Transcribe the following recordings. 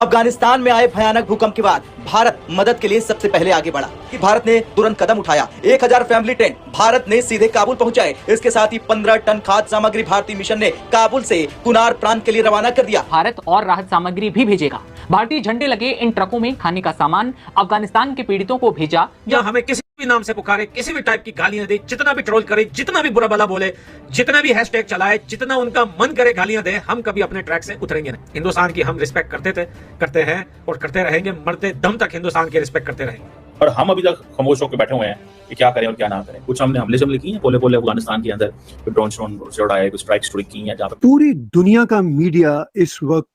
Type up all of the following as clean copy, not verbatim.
अफगानिस्तान में आए भयानक भूकंप के बाद भारत मदद के लिए सबसे पहले आगे बढ़ा कि भारत ने तुरंत कदम उठाया। 1000 फैमिली टेंट भारत ने सीधे काबुल पहुंचाए। इसके साथ ही 15 टन खाद्य सामग्री भारतीय मिशन ने काबुल से कुनार प्रांत के लिए रवाना कर दिया। भारत और राहत सामग्री भी भेजेगा। भारतीय झंडे लगे इन ट्रकों में खाने का सामान अफगानिस्तान के पीड़ितों को भेजा। या हमें किसी भी नाम से पुकारे, किसी भी टाइप की गालियां दे, जितना भी ट्रोल करे, जितना भी बुरा भला बोले, जितना भी हैशटैग चलाए, जितना उनका मन करे गालियां दे, हम कभी अपने ट्रैक से उतरेंगे नहीं। हिंदुस्तान की हम रिस्पेक्ट करते हैं और करते रहेंगे। मरते दम तक हिंदुस्तान की रिस्पेक्ट करते रहेंगे। और हम अभी तक खामोश होकर बैठे हुए हैं कि क्या करें और क्या ना करें। कुछ हमने हमले किए हैं, बोले अफगानिस्तान के अंदर ड्रोन उड़ाए, स्ट्राइक की है। जहाँ पे पूरी दुनिया का मीडिया इस वक्त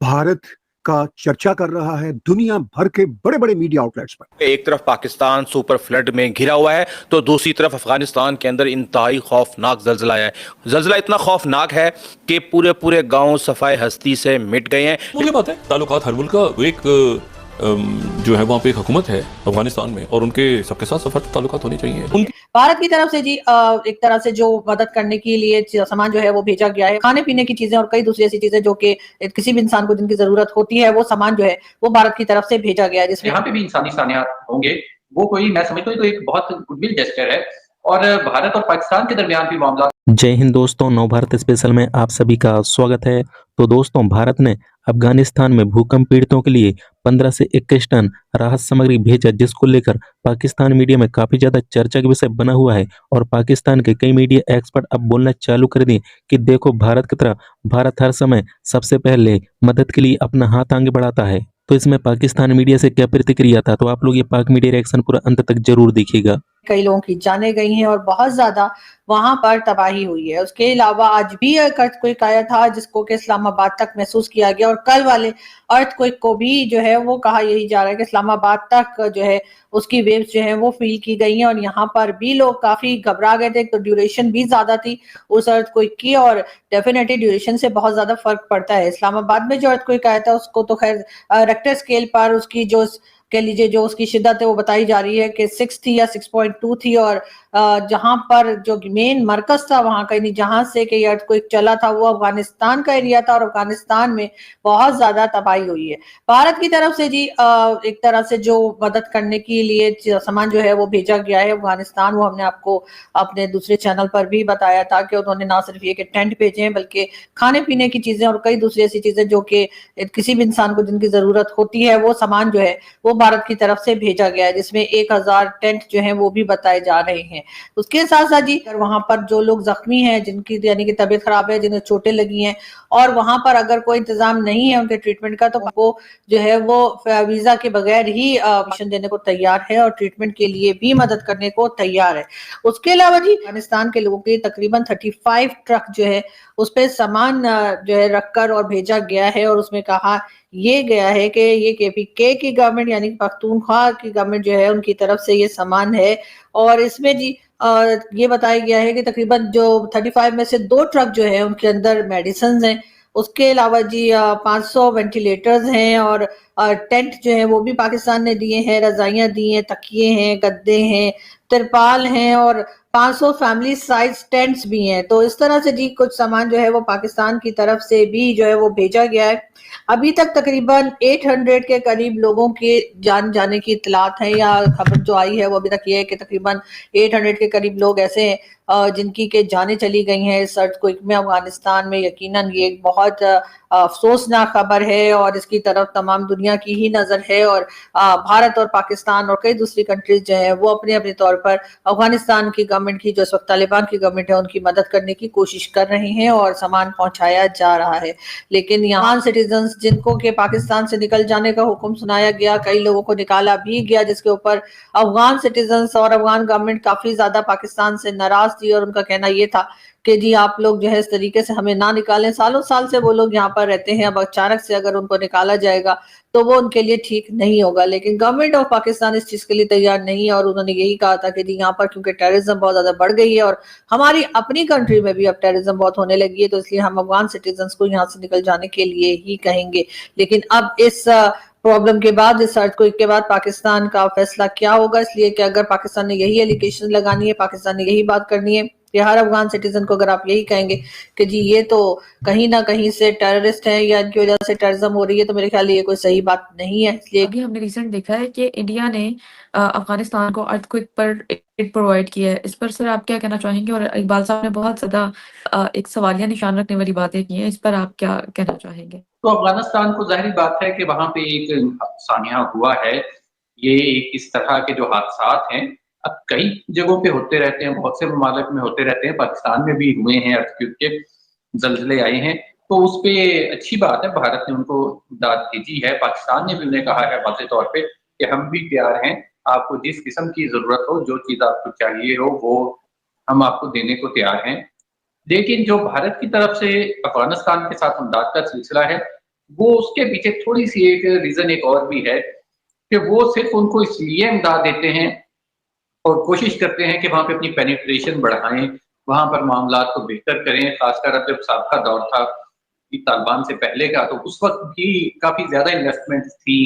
भारत का चर्चा कर रहा है, दुनिया भर के बड़े बड़े मीडिया आउटलेट्स पर। एक तरफ पाकिस्तान सुपर फ्लड में घिरा हुआ है, तो दूसरी तरफ अफगानिस्तान के अंदर इंतहाई खौफनाक जल्जला आया है। जल्जला इतना खौफनाक है कि पूरे गांव सफाई हस्ती से मिट गए हैं। मुझे बात है ताल्लुकात हर मुल्क का एक जो है वहाँ पे एक हुकूमत है अफगानिस्तान में, और उनके सबके साथ सफर ताल्लुकात होनी चाहिए। भारत की तरफ से जी एक तरह से जो मदद करने के लिए सामान जो है वो भेजा गया है, खाने पीने की चीजें और कई दूसरी ऐसी चीजें जो कि किसी भी इंसान को जिनकी जरूरत होती है, वो सामान जो है वो भारत की तरफ से भेजा गया है। जिसमें यहाँ पे भी इंसानी सानियात होंगे, वो कोई मैं समझता हूँ तो एक बहुत गुडविल जेस्चर है, और भारत और पाकिस्तान के दरमियान भी मामला। जय हिंद दोस्तों, नव भारत स्पेशल में आप सभी का स्वागत है। तो दोस्तों, भारत ने अफगानिस्तान में भूकंप पीड़ितों के लिए 15 से 21 टन राहत सामग्री भेजा, जिसको लेकर पाकिस्तान मीडिया में काफी ज्यादा चर्चा का विषय बना हुआ है। और पाकिस्तान के कई मीडिया एक्सपर्ट अब बोलना चालू कर दिए कि देखो भारत की तरह भारत हर समय सबसे पहले मदद के लिए अपना हाथ आगे बढ़ाता है। तो इसमें पाकिस्तान मीडिया से क्या प्रतिक्रिया था, तो आप लोग ये पाक मीडिया रिएक्शन पूरा अंत तक जरूर देखिएगा। कई लोगों की जाने गई हैं और बहुत ज्यादा वहां पर तबाही हुई है। उसके अलावा आज भी एक अर्थक्वेक आया था जिसको कि इस्लामाबाद तक महसूस किया गया, और कल वाले अर्थक्वेक को भी जो है वो कहा यही जा रहा है कि इस्लामाबाद तक जो है उसकी वेव्स जो है वो फील की गई हैं, और यहाँ पर भी लोग काफी घबरा गए थे। तो ड्यूरेशन भी ज्यादा थी उस अर्थक्वेक की, और डेफिनेटली ड्यूरेशन से बहुत ज्यादा फर्क पड़ता है। इस्लामाबाद में जो अर्थक्वेक आया था उसको तो खैर रेक्टर स्केल पर उसकी जो कह लीजिए जो उसकी शिद्दत है वो बताई जा रही है कि 6 थी या 6.2 थी, और जहां पर जो मेन मरकज था वहां का नहीं, जहां से कि ये अर्थक्वेक चला था वो अफगानिस्तान का एरिया था, और अफगानिस्तान में बहुत ज्यादा तबाही हुई है। भारत की तरफ से जी एक तरह से जो मदद करने के लिए सामान जो है वो भेजा गया है अफगानिस्तान, वो हमने आपको अपने दूसरे चैनल पर भी बताया था कि उन्होंने ना सिर्फ ये कि टेंट भेजे हैं, बल्कि खाने पीने की चीजें और कई दूसरी ऐसी चीजें जो कि किसी भी इंसान को जिनकी जरूरत होती है, वो सामान जो है वो भारत की तरफ से भेजा गया है, जिसमें 1000 टेंट जो हैं वो भी बताए जा रहे हैं। उसके साथ साथ जी वहां पर जो लोग जख्मी हैं, जिनकी यानी कि तबीयत खराब है, जिन्हें चोटें लगी हैं, और वहां पर अगर कोई इंतजाम नहीं है उनके ट्रीटमेंट का, तो वो जो है वो वीजा के बगैर ही मिशन देने को तैयार है और ट्रीटमेंट के लिए भी मदद करने को तैयार है। उसके अलावा जी अफगानिस्तान के लोगों के तकरीबन 35 ट्रक जो है उस पर सामान जो है रखकर और भेजा गया है, और उसमें कहा ये गया है कि ये केपीके की गवर्नमेंट यानी कि पख्तूनख्वा की गवर्नमेंट जो है उनकी तरफ से ये सामान है। और इसमें जी ये बताया गया है कि तकरीबन जो 35 में से 2 ट्रक जो है उनके अंदर मेडिसिन हैं। उसके अलावा जी 500 वेंटिलेटर्स हैं, और टेंट जो है वो भी पाकिस्तान ने दिए हैं, रजाइयां दी हैं, तकिए हैं, गद्दे हैं, तिरपाल हैं, और 500 फैमिली साइज टेंट्स भी हैं। तो इस तरह से जी कुछ सामान जो है वो पाकिस्तान की तरफ से भी जो है वो भेजा गया है। अभी तक तकरीबन 800 के करीब लोगों के जान जाने की इतलात है, या खबर जो आई है वो अभी तक ये है कि तकरीबन 800 के करीब लोग ऐसे हैं जिनकी के जाने चली गई हैं इस अर्थक्वेक में अफगानिस्तान में। यकीनन ये एक बहुत अफसोसनाक खबर है, और इसकी तरफ तमाम दुनिया की ही नजर है, और भारत और पाकिस्तान और कई दूसरी कंट्रीज जो है वो अपने अपने तौर पर अफगानिस्तान की गवर्नमेंट की, जो इस वक्त तालिबान की गवर्नमेंट है, उनकी मदद करने की कोशिश कर रहे हैं और सामान पहुंचाया जा रहा है। लेकिन यहाँ सिटीजन जिनको के पाकिस्तान से निकल जाने का हुक्म सुनाया गया, कई लोगों को निकाला भी गया, जिसके ऊपर अफगान सिटीजन और अफगान गवर्नमेंट काफी ज्यादा पाकिस्तान से नाराज थी, और उनका कहना यह था कि जी आप लोग जो है इस तरीके से हमें ना निकालें, सालों साल से वो लोग यहाँ पर रहते हैं, अब अचानक से अगर उनको निकाला जाएगा तो वो उनके लिए ठीक नहीं होगा। लेकिन गवर्नमेंट ऑफ पाकिस्तान इस चीज के लिए तैयार नहीं है, और उन्होंने यही कहा था कि जी यहाँ पर क्योंकि टेररिज्म बहुत ज्यादा बढ़ गई है और हमारी अपनी कंट्री में भी अब टेररिज्म बहुत होने लगी है, तो इसलिए हम अफगान सिटीजन को यहाँ से निकल जाने के लिए ही कहेंगे। लेकिन अब इस प्रॉब्लम के बाद, इस अर्थक्वेक के बाद पाकिस्तान का फैसला क्या होगा, इसलिए कि अगर पाकिस्तान ने यही एलिगेशन लगानी है, पाकिस्तान ने यही बात करनी है कि हर अफगान सिटीजन को अगर आप यही कहेंगे कि जी ये तो कहीं ना कहीं से टेररिस्ट हैं या इनकी वजह से टेररिज्म हो रही है, तो मेरे ख्याल ये कोई सही बात नहीं है। इसलिए अभी हमने रिसेंट देखा है कि इंडिया ने अफगानिस्तान को अर्थक्वेक पर एड प्रोवाइड किया है। इस पर सर आप क्या कहना चाहेंगे? और इकबाल साहब ने बहुत ज्यादा एक सवालिया निशान रखने वाली बातें की हैं, इस पर आप क्या कहना चाहेंगे? तो अफगानिस्तान को जाहिर बात है कि वहां पे एक सानिया हुआ है। ये एक इस तरह के जो हादसात हैं अब कई जगहों पे होते रहते हैं, बहुत से ममालिक में होते रहते हैं, पाकिस्तान में भी हुए हैं, अर्थक्वेक के जल्जले आए हैं। तो उस पे अच्छी बात है, भारत ने उनको इमदाद भेजी है। पाकिस्तान ने भी उन्हें कहा है वाज़ेह तौर पे कि हम भी तैयार हैं, आपको जिस किस्म की जरूरत हो, जो चीज आपको चाहिए हो, वो हम आपको देने को तैयार हैं। लेकिन जो भारत की तरफ से अफगानिस्तान के साथ इमदाद का सिलसिला है, वो उसके पीछे थोड़ी सी एक रीजन एक और भी है कि वो सिर्फ उनको इसलिए इमदाद देते हैं और कोशिश करते हैं कि वहां पे अपनी पेनिट्रेशन बढ़ाएं, वहां पर मामलात को बेहतर करें। खासकर अब जब साबका दौर था तालिबान से पहले का, तो उस वक्त भी काफी ज्यादा इन्वेस्टमेंट थी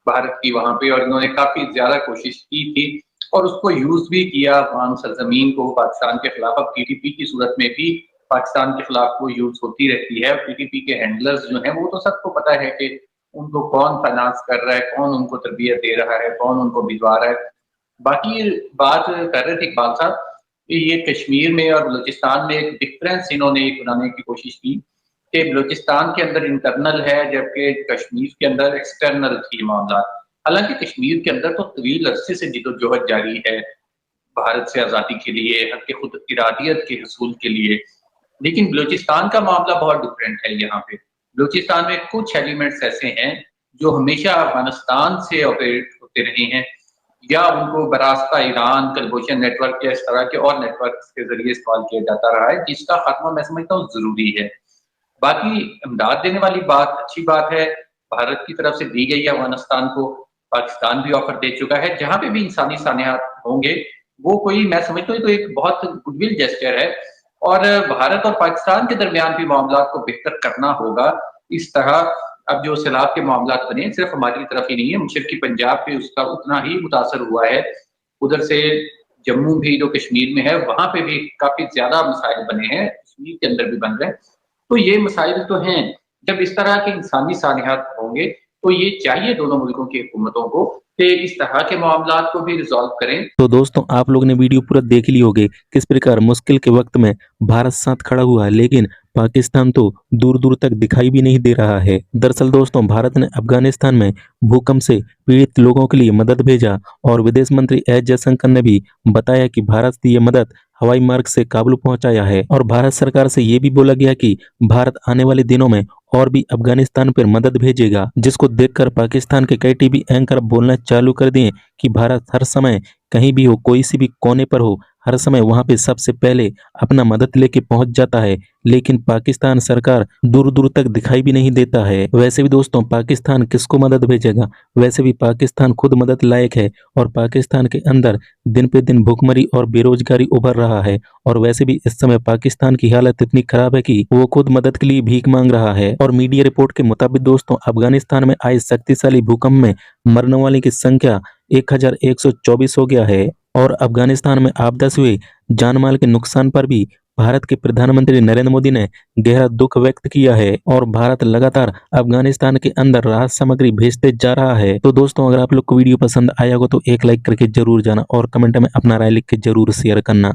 भारत की वहां पे, और इन्होंने काफी ज्यादा कोशिश की थी और उसको यूज भी किया अफगान सरजमीन को पाकिस्तान के खिलाफ। अब टीटीपी की सूरत में भी पाकिस्तान के खिलाफ वो यूज होती रहती है। टीटीपी के हैंडलर्स जो हैं वो तो सबको पता है कि उनको कौन फाइनेंस कर रहा है, कौन उनको तरबियत दे रहा है, कौन उनको भिजवा रहा है। बाकी बात कर रहे थे इकबाल साहब, ये कश्मीर में और बलूचिस्तान में एक डिफरेंस इन्होंने एक बनाने की कोशिश की कि बलूचिस्तान के अंदर इंटरनल है जबकि कश्मीर के अंदर एक्सटर्नल थी मामला। हालांकि कश्मीर के अंदर तो तवील अरसे से जिदोजहद जारी है भारत से आज़ादी के लिए, हक के खुद इरादियत के हसूल के लिए, लेकिन बलूचिस्तान का मामला बहुत डिफरेंट है। यहाँ पे बलूचिस्तान में कुछ एलिमेंट्स ऐसे हैं जो हमेशा अफगानिस्तान से ऑपरेट होते रहे हैं या उनको बरास्ता ईरान, कलबोशन नेटवर्क या इस तरह के और नेटवर्क के जरिए इस्तेमाल किया जाता रहा है, जिसका खात्मा मैं समझता हूँ जरूरी है। बाकी इमदाद देने वाली बात अच्छी बात है, भारत की तरफ से दी गई है अफगानिस्तान को, पाकिस्तान भी ऑफर दे चुका है। जहां पे भी इंसानी सानियात होंगे वो कोई मैं समझता हूँ तो एक बहुत गुडविल जेस्चर है और भारत और पाकिस्तान के दरमियान भी मामला को बेहतर करना होगा। इस तरह अब जो सैलाब के मामला बने सिर्फ हमारी तरफ ही नहीं है, मशरकी पंजाब पे उसका उतना ही मुतासर हुआ है, उधर से जम्मू भी जो कश्मीर में है वहां पे भी काफी ज्यादा मसाइल बने हैं, कश्मीर के अंदर भी बन रहे हैं। तो ये मसाइल तो हैं, जब इस तरह के इंसानी सानियात होंगे तो ये चाहिए दोनों मुल्कों की हुकूमतों को कि इस तरह के मामलात को भी रिजॉल्व करें। तो दोस्तों आप लोग ने वीडियो पूरा देख ली होगी किस प्रकार मुश्किल के वक्त में भारत साथ खड़ा हुआ है, लेकिन पाकिस्तान तो दूर दूर तक दिखाई भी नहीं दे रहा है। दरअसल दोस्तों भारत ने अफगानिस्तान में भूकंप से पीड़ित लोगों के लिए मदद भेजा और विदेश मंत्री एस जयशंकर ने भी बताया कि भारत से ये मदद हवाई मार्ग से काबुल पहुंचाया है और भारत सरकार से ये भी बोला गया कि भारत आने वाले दिनों में और भी अफगानिस्तान पर मदद भेजेगा, जिसको देखकर पाकिस्तान के कई टीवी एंकर बोलना चालू कर दिए कि भारत हर समय कहीं भी हो, कोई सी भी कोने पर हो, हर समय वहां पे सबसे पहले अपना मदद लेके पहुंच जाता है। लेकिन पाकिस्तान सरकार दूर दूर तक दिखाई भी नहीं देता है। वैसे भी दोस्तों पाकिस्तान किसको मदद भेजेगा, वैसे भी पाकिस्तान खुद मदद लायक है और पाकिस्तान के अंदर दिन पे दिन भुखमरी और बेरोजगारी उभर रहा है और वैसे भी इस समय पाकिस्तान की हालत इतनी खराब है कि वो खुद मदद के लिए भीख मांग रहा है। और मीडिया रिपोर्ट के मुताबिक दोस्तों अफगानिस्तान में आए शक्तिशाली भूकंप में मरने वालों की संख्या 1124 हो गया है और अफगानिस्तान में आपदा से हुए जानमाल के नुकसान पर भी भारत के प्रधानमंत्री नरेंद्र मोदी ने गहरा दुख व्यक्त किया है और भारत लगातार अफगानिस्तान के अंदर राहत सामग्री भेजते जा रहा है। तो दोस्तों अगर आप लोग को वीडियो पसंद आया हो तो एक लाइक करके जरूर जाना और कमेंट में अपना राय लिख के जरूर शेयर करना।